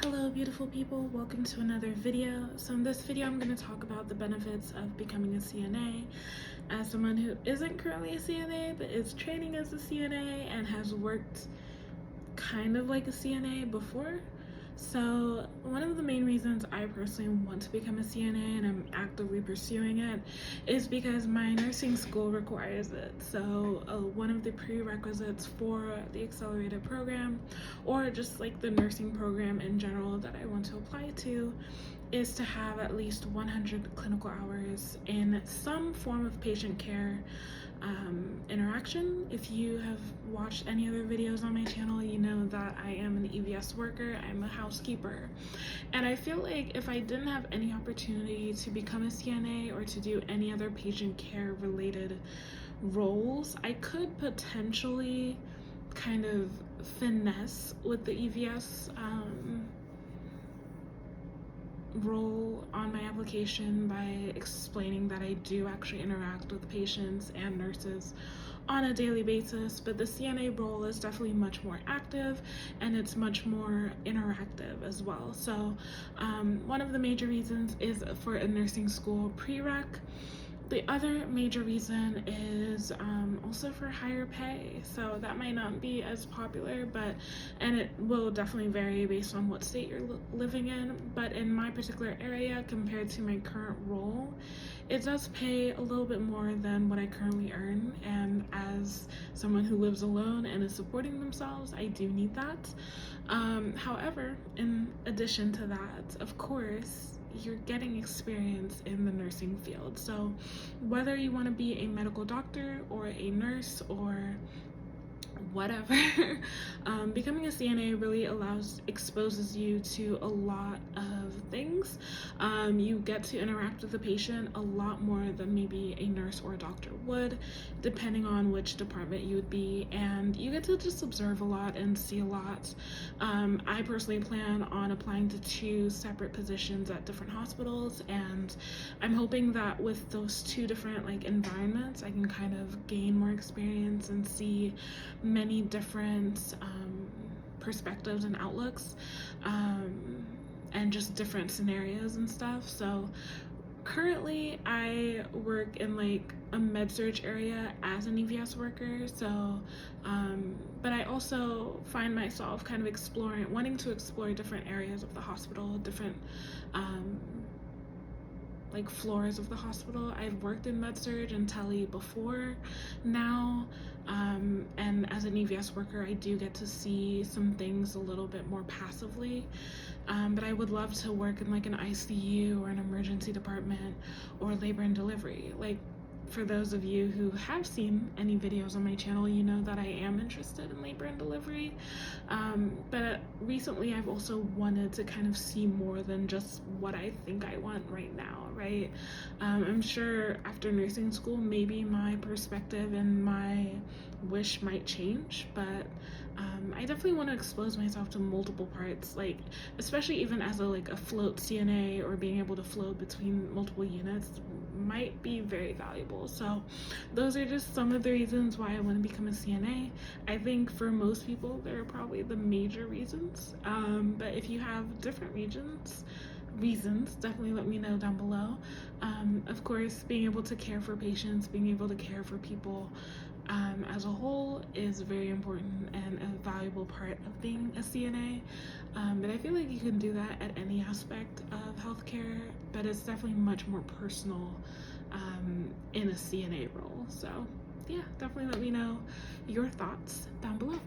Hello beautiful people, welcome to another video. So in this video I'm going to talk about the benefits of becoming a CNA. As someone who isn't currently a CNA but is training as a CNA and has worked kind of like a CNA before. So one of the main reasons I personally want to become a CNA and I'm actively pursuing it is because my nursing school requires it. So one of the prerequisites for the accelerated program, or just like the nursing program in general that I want to apply to, is to have at least 100 clinical hours in some form of patient care interaction. If you have watched any other videos on my channel, you know that I am an EVS worker. I'm a housekeeper, and I feel like if I didn't have any opportunity to become a CNA or to do any other patient care related roles, I could potentially kind of finesse with the EVS role on my application by explaining that I do actually interact with patients and nurses on a daily basis, but the CNA role is definitely much more active and it's much more interactive as well. So one of the major reasons is for a nursing school prereq. The other major reason is also for higher pay. So that might not be as popular, and it will definitely vary based on what state you're living in. But in my particular area, compared to my current role, it does pay a little bit more than what I currently earn. And as someone who lives alone and is supporting themselves, I do need that. However, in addition to that, of course, you're getting experience in the nursing field. So whether you want to be a medical doctor or a nurse or whatever, becoming a CNA really exposes you to a lot of things. You get to interact with the patient a lot more than maybe a nurse or a doctor would, depending on which department you would be, and you get to just observe a lot and see a lot. I personally plan on applying to 2 separate positions at different hospitals, and I'm hoping that with those 2 different environments, I can kind of gain more experience and see many different perspectives and outlooks, and just different scenarios and stuff. So currently I work in a med-surg area as an EVS worker, so but I also find myself kind of wanting to explore different areas of the hospital, different floors of the hospital. I've worked in med-surg and tele before now, and as an EVS worker I do get to see some things a little bit more passively, but I would love to work in an ICU or an emergency department or labor and delivery. For those of you who have seen any videos on my channel, you know that I am interested in labor and delivery, but recently I've also wanted to kind of see more than just what I think I want right now, right? I'm sure after nursing school, maybe my perspective and my wish might change, but I definitely want to expose myself to multiple parts, especially even as a float CNA, or being able to float between multiple units might be very valuable. So those are just some of the reasons why I want to become a CNA. I think for most people they're probably the major reasons, but if you have different reasons, definitely let me know down below. Of course, being able to care for patients, being able to care for people as a whole is very important and a valuable part of being a CNA, but I feel like you can do that at any aspect of healthcare, but it's definitely much more personal in a CNA role. So yeah, definitely let me know your thoughts down below.